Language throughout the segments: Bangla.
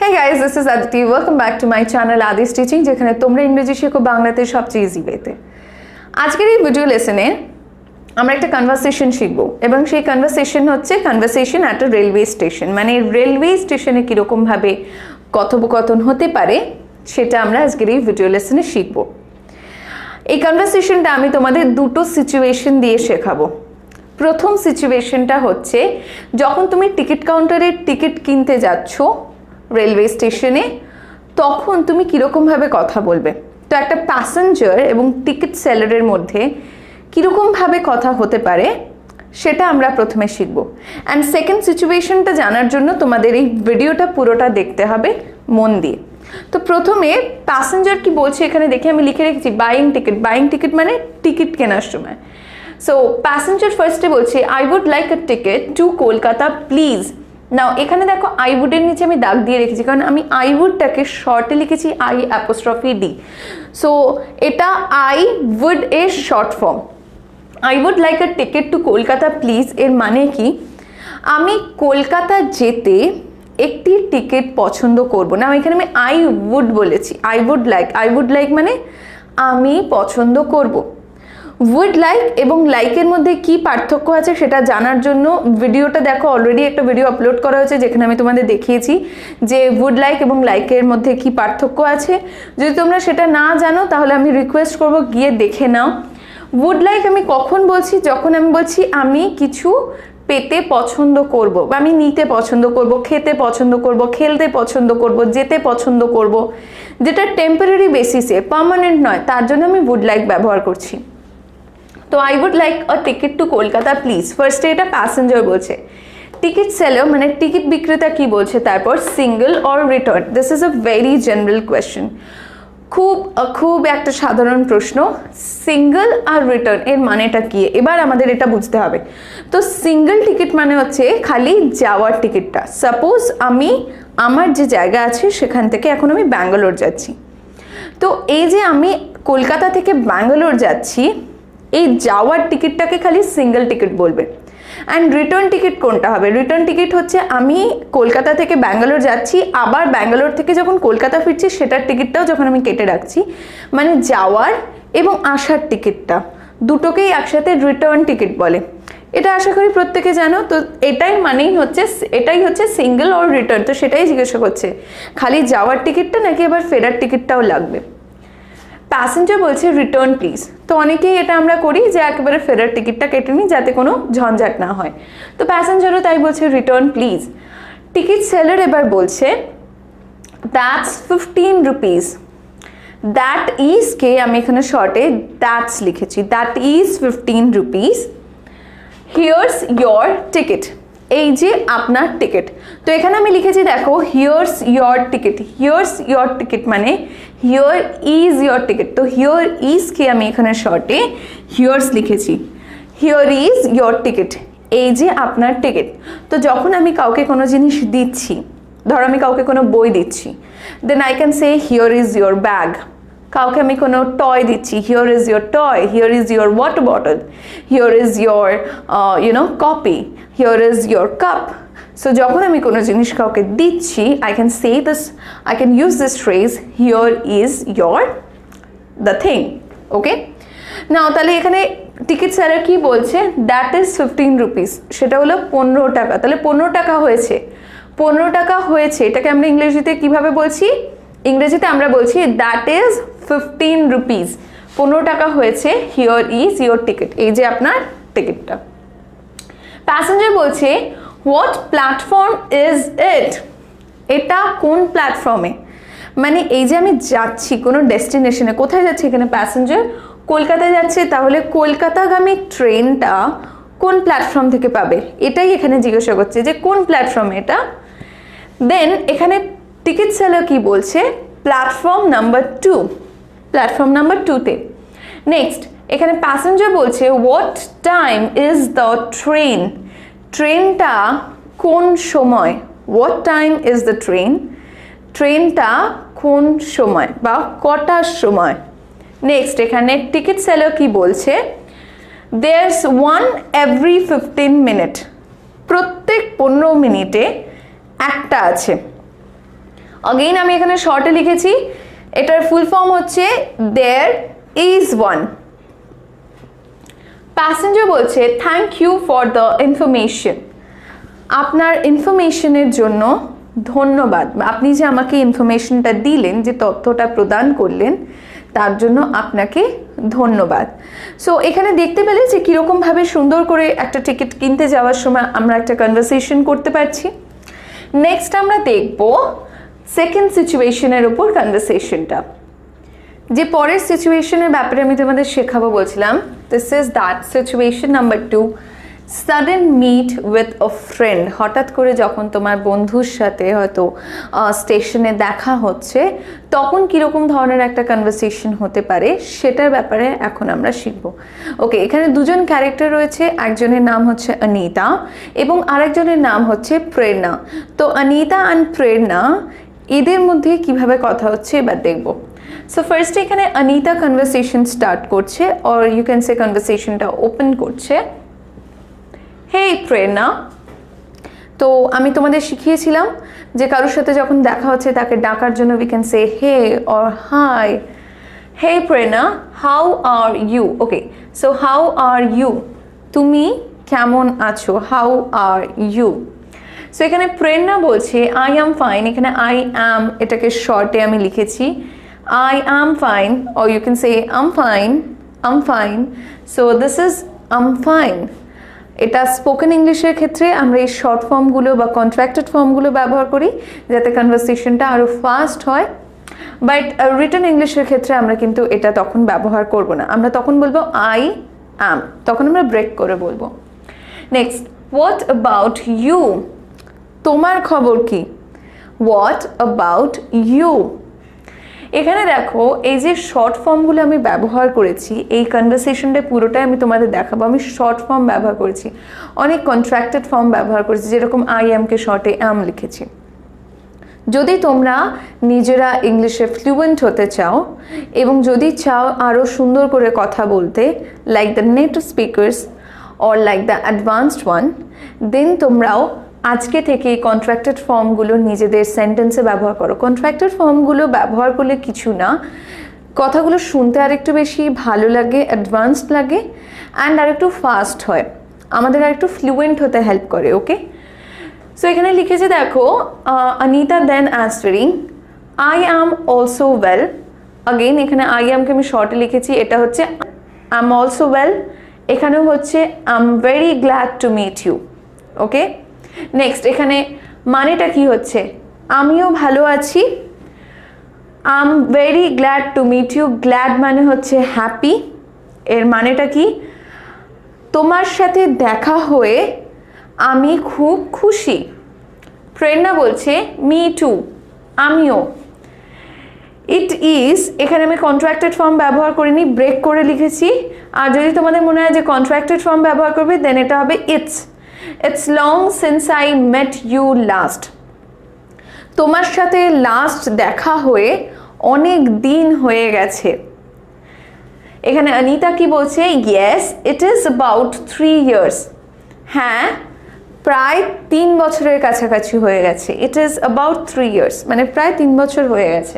Hi guys, this is Aditi. Welcome back to my channel Adi's Teaching, যেখানে তোমরা ইংরেজি শেখো বাংলাতে সবচেয়ে ইজি ওয়েতে। আজকের এই ভিডিও লেসনে আমরা একটা কনভারসেশন শিখবো এবং সেই কনভারসেশন হচ্ছে conversation at a railway station. মানে রেলওয়ে স্টেশনে কীরকম ভাবে কথোপকথন হতে পারে সেটা আমরা আজকের এই ভিডিও লেসনে শিখবো। এই কনভারসেশনটা আমি তোমাদের দুটো সিচুয়েশন দিয়ে শেখাবো। প্রথম সিচুয়েশনটা হচ্ছে যখন তুমি টিকিট কাউন্টারে টিকিট কিনতে যাচ্ছ রেলওয়ে স্টেশনে, তখন তুমি কীরকমভাবে কথা বলবে। তো একটা প্যাসেঞ্জার এবং টিকিট সেলারের মধ্যে কীরকমভাবে কথা হতে পারে সেটা আমরা প্রথমে শিখব। অ্যান্ড সেকেন্ড সিচুয়েশনটা জানার জন্য তোমাদের এই ভিডিওটা পুরোটা দেখতে হবে মন দিয়ে। তো প্রথমে প্যাসেঞ্জার কি বলছে এখানে দেখে আমি লিখে রেখেছি বাইং টিকিট। বাইং টিকিট মানে টিকিট কেনার সময়। সো প্যাসেঞ্জার ফার্স্টে বলছে I would like a ticket to Kolkata please. Now এখানে দেখো আই উডের নিচে আমি দাগ দিয়ে রেখেছি, কারণ আমি আই উডটাকে শর্টে লিখেছি আই অ্যাপোস্ট্রফি ডি। সো এটা আই উড এর short form. I would like a ticket to Kolkata please এর মানে কি, আমি কলকাতা যেতে একটি টিকিট পছন্দ করব না। এখানে আমি আই উড বলেছি, আই উড লাইক মানে আমি পছন্দ করব। উড লাইক এবং লাইকের মধ্যে কি পার্থক্য আছে সেটা জানার জন্য ভিডিওটা দেখো, অলরেডি একটা ভিডিও আপলোড করা হয়েছে যেখানে আমি তোমাদের দেখিয়েছি যে উড লাইক এবং লাইকের মধ্যে কি পার্থক্য আছে। যদি তোমরা সেটা না জানো তাহলে আমি রিকোয়েস্ট করব গিয়ে দেখে নাও। উড লাইক আমি কখন বলছি, যখন আমি বলছি আমি কিছু পেতে পছন্দ করব বা আমি নিতে পছন্দ করব, খেতে পছন্দ করব, খেলতে পছন্দ করব, যেতে পছন্দ করব, যেটা টেম্পোরারি বেসিসে, পার্মানেন্ট নয়, তার জন্য আমি উড লাইক ব্যবহার করছি। তো I would like a ticket to Kolkata please, ফার্স্টে এটা প্যাসেঞ্জার বলছে। টিকিট সেলার মানে টিকিট বিক্রেতা কি বলছে তারপর, single or return. This is a very general question, খুব একটা সাধারণ প্রশ্ন। সিঙ্গেল আর রিটার্ন এর মানেটা কি এবার আমাদের এটা বুঝতে হবে। তো সিঙ্গেল টিকিট মানে হচ্ছে খালি যাওয়ার টিকিটটা। সাপোজ আমি আমার যে জায়গা আছে সেখান থেকে এখন আমি ব্যাঙ্গালোর যাচ্ছি, তো এই যে আমি কলকাতা থেকে ব্যাঙ্গালোর যাচ্ছি এই যাওয়ার টিকিটটাকে খালি সিঙ্গেল টিকিট বলবে। অ্যান্ড রিটার্ন টিকিট কোনটা হবে, রিটার্ন টিকিট হচ্ছে আমি কলকাতা থেকে ব্যাঙ্গালোর যাচ্ছি, আবার ব্যাঙ্গালোর থেকে যখন কলকাতা ফিরছি সেটার টিকিটটাও যখন আমি কেটে রাখছি, মানে যাওয়ার এবং আসার টিকিটটা দুটোকেই একসাথে রিটার্ন টিকিট বলে। এটা আশা করি প্রত্যেকে জানো। তো এটাই হচ্ছে সিঙ্গেল অর রিটার্ন। তো সেটাই জিজ্ঞাসা করছে খালি যাওয়ার টিকিটটা নাকি আবার ফেরার টিকিটটাও লাগবে। প্যাসেঞ্জার বলছে রিটার্ন প্লিজ। তো অনেকেই এটা আমরা করি যে একেবারে ফেরার টিকিটটা কেটে নিই যাতে কোনো ঝঞ্ঝাট না হয়। তো প্যাসেঞ্জারও তাই বলছে রিটার্ন প্লিজ। টিকিট সেলার এবার বলছে দ্যাটস 15 রুপিস। দ্যাট ইজ কে আমি এখানে শর্টে দ্যাটস লিখেছি, that is 15 rupees. Here's your ticket, এই যে আপনার টিকিট। তো এখানে আমি লিখেছি দেখো here's your ticket. Here's your ticket মানে হিয়ার ইজ ইয়োর টিকিট। তো হিয়ার ইজ কে আমি এখানে শর্টে হিয়ার্স লিখেছি, হিয়ার ইজ ইয়োর টিকিট, এই যে আপনার টিকিট। তো যখন আমি কাউকে কোনো জিনিস দিচ্ছি, ধরো আমি কাউকে কোনো বই দিচ্ছি, then I can say here is your bag. কাউকে আমি কোনো টয় দিচ্ছি, here is your toy, here is your water bottle, here is your copy, here is your cup. So যখন আমি কোনো জিনিস কাউকে দিচ্ছি I can use this phrase here is your the thing. Okay, now তাহলে এখানে টিকিট সেলার কি বলছে, দ্যাট ইজ 15 রুপিস, সেটা হলো 15 টাকা। তাহলে 15 টাকা হয়েছে, 15 টাকা হয়েছে। এটাকে আমরা ইংরেজিতে কিভাবে বলছি, ইংরেজিতে আমরা বলছি দ্যাট ইজ 15 রুপিস, 15 টাকা হয়েছে। হিয়ার ইজ ইয়োর টিকিট, এই যে আপনার টিকিটটা। প্যাসেঞ্জার বলছে হোয়াট প্ল্যাটফর্ম ইজ ইট, এটা কোন প্ল্যাটফর্মে। মানে এই যে আমি যাচ্ছি কোনো ডেস্টিনেশনে, কোথায় যাচ্ছি এখানে প্যাসেঞ্জার কলকাতায় যাচ্ছে, তাহলে কলকাতাগামী ট্রেনটা কোন প্ল্যাটফর্ম থেকে পাবে এটাই এখানে জিজ্ঞাসা করছে যে কোন প্ল্যাটফর্মে এটা। দেন এখানে টিকিট সেলার কি বলছে, প্ল্যাটফর্ম নাম্বার 2, প্ল্যাটফর্ম নাম্বার 2তে। নেক্সট এখানে প্যাসেঞ্জার বলছে what time is the train, ট্রেনটা কোন সময়, what time is the train, ট্রেনটা কোন সময় বা কটার সময়। নেক্সট এখানে টিকিট সেলার কি বলছে, দেয়ারস ওয়ান এভরি 15 মিনিট, প্রত্যেক 15 মিনিটে একটা আছে। अगेन আমি এখানে শর্টে লিখেছি, এটার ফুল ফর্ম হচ্ছে there is one. প্যাসেঞ্জার বলছে thank you for the information, আপনার ইনফরমেশনের জন্য ধন্যবাদ, আপনি যে আমাকে ইনফরমেশনটা দিলেন, যে তথ্যটা প্রদান করলেন তার জন্য আপনাকে ধন্যবাদ। সো এখানে দেখতে পেলে যে কীরকমভাবে সুন্দর করে একটা টিকিট কিনতে যাওয়ার সময় আমরা একটা কনভারসেশন করতে পারছি। নেক্সট আমরা দেখব সেকেন্ড সিচুয়েশনের উপর কনভারসেশনটা। যে পরের সিচুয়েশনের ব্যাপারে আমি তোমাদের শেখাবো বলছিলাম, this is that situation number 2, sudden meet with a friend. হঠাৎ করে যখন তোমার বন্ধুর সাথে হয়তো স্টেশনে দেখা হচ্ছে, তখন কীরকম ধরনের একটা কনভারসেশন হতে পারে সেটার ব্যাপারে এখন আমরা শিখব। ওকে, এখানে দুজন ক্যারেক্টার রয়েছে, একজনের নাম হচ্ছে অনিতা এবং আরেকজনের নাম হচ্ছে প্রেরণা। তো অনিতা অ্যান্ড প্রেরণা এদের মধ্যে কিভাবে কথা হচ্ছে এবার দেখব। সো ফার্স্ট এখানে অনিতা কনভারসেশন স্টার্ট করছে, অর ইউ ক্যান সে কনভারসেশনটা ওপেন করছে। হেই প্রেরণা, তো আমি তোমাদের শিখিয়েছিলাম যে কারোর সাথে যখন দেখা হচ্ছে তাকে ডাকার জন্য we can say hey or hi. Hey Prerana, how are you? Okay, so how are you, তুমি কেমন আছো? How are you? সো এখানে প্রেরণা বলছে আই অ্যাম ফাইন। এখানে আই অ্যাম এটাকে শর্টে আমি লিখেছি I am fine, or you can say I'm fine, I'm fine. So this is I'm fine. এটা স্পোকেন ইংলিশের ক্ষেত্রে আমরা এই শর্ট ফর্মগুলো বা কন্ট্রাক্টেড ফর্মগুলো ব্যবহার করি যাতে কনভারসেশনটা আরও ফাস্ট হয়। বাট রিটেন ইংলিশের ক্ষেত্রে আমরা কিন্তু এটা তখন ব্যবহার করব না, আমরা তখন বলবো আই অ্যাম, তখন আমরা ব্রেক করে বলবো। Next, what about you? তোমার খবর কি? What about you? এখানে দেখো এই যে শর্ট ফর্মগুলো আমি ব্যবহার করেছি, এই কনভারসেশনটা পুরোটাই আমি তোমাদের দেখাবো। আমি শর্ট ফর্ম ব্যবহার করেছি, অনেক কন্ট্রাক্টেড ফর্ম ব্যবহার করেছি, যেরকম আই অ্যামকে শর্টে অ্যাম লিখেছি। যদি তোমরা নিজেরা ইংলিশে ফ্লুয়েন্ট হতে চাও এবং যদি চাও আরও সুন্দর করে কথা বলতে, like the native speakers or like the advanced one, then তোমরাও আজকে থেকে এই কন্ট্রাক্টেড ফর্মগুলো নিজেদের সেন্টেন্সে ব্যবহার করো। কন্ট্রাক্টেড ফর্মগুলো ব্যবহার করলে কিছু না, কথাগুলো শুনতে আরেকটু বেশি ভালো লাগে, অ্যাডভান্সড লাগে অ্যান্ড আরেকটু ফাস্ট হয়, আমাদের আরেকটু ফ্লুয়েন্ট হতে হেল্প করে। ওকে, সো এখানে লিখেছে দেখো Anita then answering I am also well. Again এখানে আই অ্যামকে আমি শর্টে লিখেছি, এটা হচ্ছে আই এম অলসো ওয়েল। এখানেও হচ্ছে I am very glad to meet you. Okay, next এখানে মানেটা কি হচ্ছে? আমিও ভালো আছি। I am very glad to meet you, glad মানে হচ্ছে হ্যাপি। এর মানেটা কি? তোমার সাথে দেখা হয়ে আমি খুব খুশি। প্রেরণা বলছে মি টু, আমিও। ইট ইজ, এখানে আমি কন্ট্রাক্টেড ফর্ম ব্যবহার করিনি, ব্রেক করে লিখেছি। আর যদি তোমাদের মনে হয় যে কন্ট্রাক্টেড ফর্ম ব্যবহার করবে, দেন এটা হবে it's. It's long since I met you last. তোমার সাথে লাস্ট দেখা হয়ে অনেক দিন হয়ে গেছে। এখানে অনিতা কি বলছে? Yes, it is about 3 years. হ্যাঁ, প্রায় 3 বছরের কাছাকাছি হয়ে গেছে। It is about 3 years, মানে প্রায় 3 বছর হয়ে গেছে।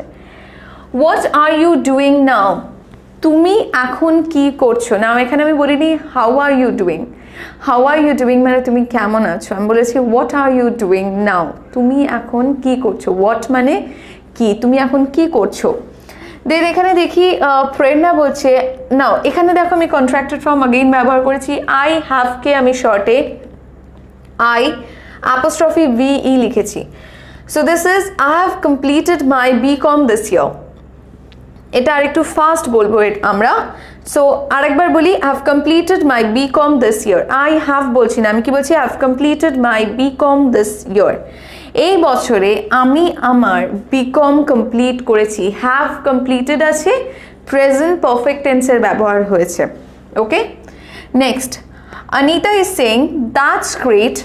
What are you doing now? তুমি এখন কি করছো? নাও এখানে আমি বলিনি how are you doing. How are you doing মানে তুমি কেমন আছো, আমি বলেছি what are you doing now, তুমি এখন কি করছো। হোয়াট মানে কি, তুমি এখন কি করছো। দেন এখানে দেখি প্রেরণা বলছে নাও, এখানে দেখো আমি কন্ট্রাক্টেড ফর্ম আগেইন ব্যবহার করেছি। আই হ্যাভকে আমি শর্টে আই অ্যাপোস্ট্রফি VE লিখেছি। So this is I have completed my BCom this year. এটা আরেকটু ফাস্ট বলবো আমরা। সো আরেকবার বলি, I have completed my BCom this year. I have বলছি না, আমি কি বলছি? I have completed my BCom this year. এই বছরে আমি আমার BCom কমপ্লিট করেছি। হ্যাভ কমপ্লিটেড আছে, প্রেজেন্ট পারফেক্ট টেন্সের ব্যবহার হয়েছে। Okay, next Anita is saying that's great.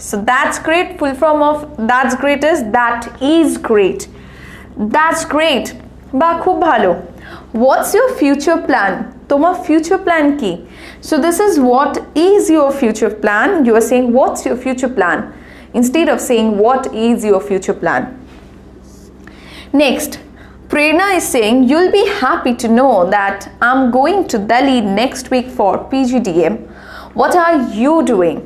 So that's great, full form of that's great is that is great. That's great বা খুব ভালো। What's your future plan? তোমার ফিউচার প্ল্যান কি? So this is what is your future plan. You are saying what's your future plan instead of saying what is your future plan. Next, Prerna is saying, you'll be happy to know that I'm going to Delhi next week for PGDM. What are you doing?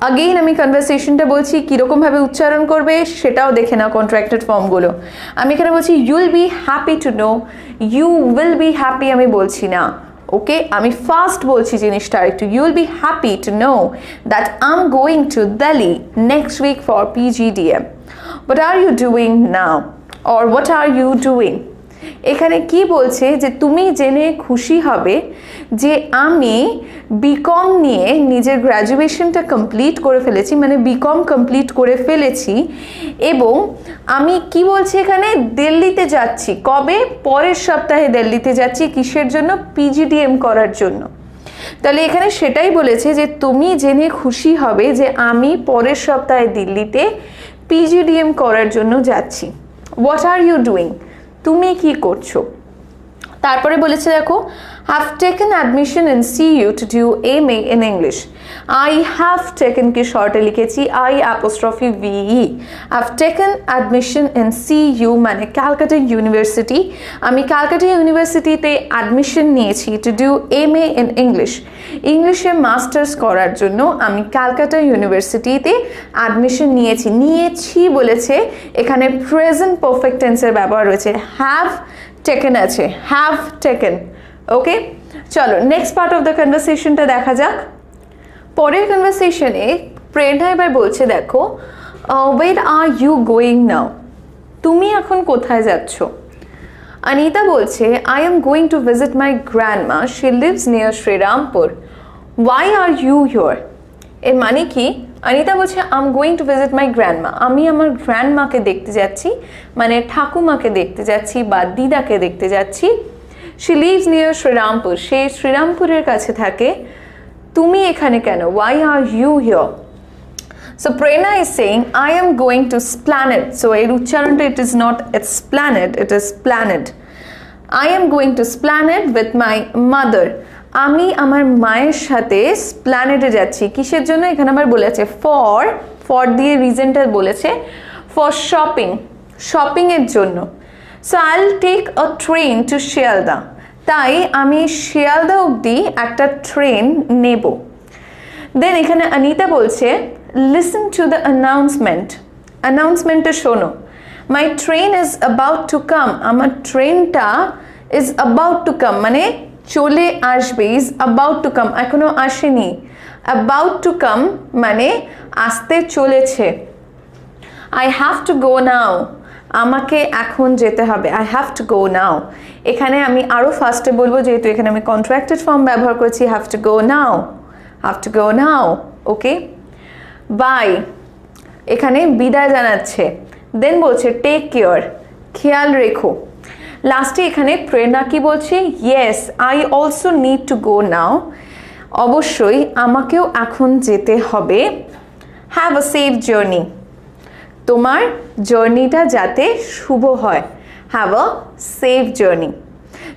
Again আমি কনভারসেশনটা বলছি কীরকম ভাবে উচ্চারণ করবে সেটাও দেখে নাও কন্ট্রাক্টেড ফর্মগুলো। আমি এখানে বলছি you'll be happy to know, you will be happy আমি বলছি না, ওকে? আমি ফার্স্ট বলছি জিনিসটা একটু, you'll be happy to know that I am going to Delhi next week for PGDM. What are you doing now? Or what are you doing? এখানে কি বলছে যে তুমি জেনে খুশি হবে যে আমি বিকম নিয়ে নিজের গ্র্যাজুয়েশনটা কমপ্লিট করে ফেলেছি, মানে বিকম কমপ্লিট করে ফেলেছি, এবং আমি কি বলছি এখানে দিল্লিতে যাচ্ছি। কবে? পরের সপ্তাহে দিল্লিতে যাচ্ছি। কিসের জন্য? PGDM করার জন্য। তাহলে এখানে সেটাই বলেছে যে তুমি জেনে খুশি হবে যে আমি পরের সপ্তাহে দিল্লিতে PGDM করার জন্য যাচ্ছি। What are you doing? তুমি কি করছো? তারপরে বলেছে দেখো, have taken admission in CU to do MA in English. I have taken কে শর্টে লিখেছি I''VE. I've taken admission in CU মানে ক্যালকাটা ইউনিভার্সিটি। আমি ক্যালকাটা ইউনিভার্সিটিতে অ্যাডমিশন নিয়েছি to do MA in English. ইংলিশে মাস্টার্স করার জন্য আমি ক্যালকাটা ইউনিভার্সিটিতে অ্যাডমিশন নিয়েছি বলেছে। এখানে প্রেজেন্ট পারফেক্ট টেন্সের ব্যবহার রয়েছে, হ্যাভ টেকেন আছে, হ্যাভ টেকেন। ওকে, চলো নেক্সট পার্ট অফ দ্য কনভারসেশনটা দেখা যাক। পরের কনভারসেশনে প্রেরণা এবার বলছে দেখো, ওয়ের আর ইউ গোয়িং নাও? তুমি এখন কোথায় যাচ্ছ? অনিতা বলছে, I am going to visit my grandma, she lives near Serampore. Why are you here? এর মানে কি? অনিতা বলছে I am going to visit my grandma, আমি আমার গ্র্যান্ডমাকে দেখতে যাচ্ছি, মানে ঠাকুমাকে দেখতে যাচ্ছি বা দিদাকে দেখতে যাচ্ছি। শি লিভস নিয়ার শ্রীরামপুর, সে শ্রীরামপুরের কাছে থাকে। তুমি এখানে কেন? Why are you here? So Prerna is saying I am going to Esplanade. So এর উচ্চারণটা it is not Esplanade, it is Esplanade. I am going to Esplanade with my mother. আমি আমার মায়ের সাথে Esplanade যাচ্ছি। কিসের জন্য? এখানে আবার বলেছে ফর দিয়ে রিজনটা বলেছে, ফর শপিং এর জন্য। So I'll take a train to Shialda. তাই আমি শিয়ালদা অবধি একটা ট্রেন নেব। দেন এখানে অনিতা বলছে, লিসেন টু দ্য অ্যানাউন্সমেন্টটা শোনো। My train is about to come, আমার ট্রেনটা ইজ অ্যাবাউট টু কাম মানে চলে আসবে, ইজ অ্যাবাউট টু কাম, এখনো আসেনি। অ্যাবাউট টু কাম মানে আসতে চলেছে। আই হ্যাভ টু গো নাও, আমাকে এখন যেতে হবে। আই হ্যাভ টু গো নাও। এখানে আমি আরও ফার্স্টে বলবো, যেহেতু এখানে আমি কন্ট্রাক্টেড ফর্ম ব্যবহার করেছি, have to go now, have to go now. Okay, bye, এখানে বিদায় জানাচ্ছে। দেন বলছে টেক কেয়ার, খেয়াল রেখো। লাস্টে এখানে প্রেরণা কি বলছে? Yes I also need to go now, অবশ্যই আমাকেও এখন যেতে হবে। হ্যাভ আ সেফ জার্নি, তোমার জার্নিটা যাতে শুভ হয়। Have a safe journey.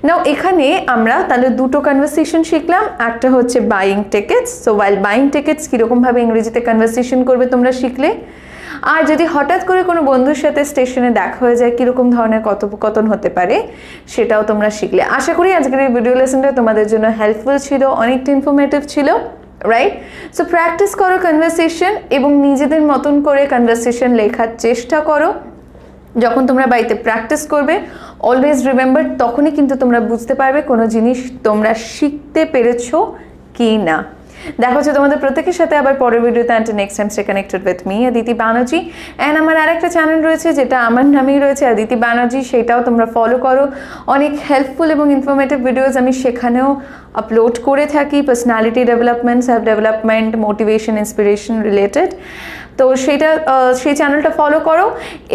Now এখানে আমরা তাহলে দুটো কনভারসেশন শিখলাম, একটা হচ্ছে buying tickets. So while buying tickets কীরকমভাবে ইংরেজিতে কনভারসেশন করবে তোমরা শিখলে। আর যদি হঠাৎ করে কোনো বন্ধুর সাথে স্টেশনে দেখা হয়ে যায় কীরকম ধরনের কথোপকথন হতে পারে সেটাও তোমরা শিখলে। আশা করি আজকের এই ভিডিও লেসনটা তোমাদের জন্য হেল্পফুল ছিল, অনেকটা ইনফরমেটিভ ছিল, রাইট? সো প্র্যাকটিস করো কনভারসেশন এবং নিজেদের মতন করে কনভারসেশন লেখার চেষ্টা করো। যখন তোমরা বাড়িতে প্র্যাকটিস করবে অলওয়েজ রিমেম্বার, তখনই কিন্তু তোমরা বুঝতে পারবে কোনো জিনিস তোমরা শিখতে পেরেছো কি না। দেখা হচ্ছে তোমাদের প্রত্যেকের সাথে আবার পরের ভিডিওতে। Until next time stay connected with me Aditi Banerjee. And আমার আরেকটা চ্যানেল রয়েছে যেটা আমার নামেই রয়েছে, অদিতি ব্যানার্জি, সেটাও তোমরা ফলো করো। অনেক হেল্পফুল এবং ইনফরমেটিভ ভিডিওস আমি সেখানেও আপলোড করে থাকি, personality development, self development, motivation, inspiration related. তো সেই চ্যানেলটা ফলো করো,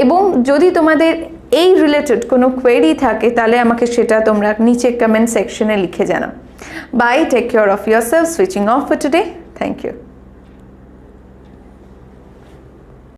এবং যদি তোমাদের এই রিলেটেড কোনো কোয়েরি থাকে তাহলে আমাকে সেটা তোমরা নিচে কমেন্ট সেকশনে লিখে জানাও। Bye, take care of yourself. Switching off for today. Thank you.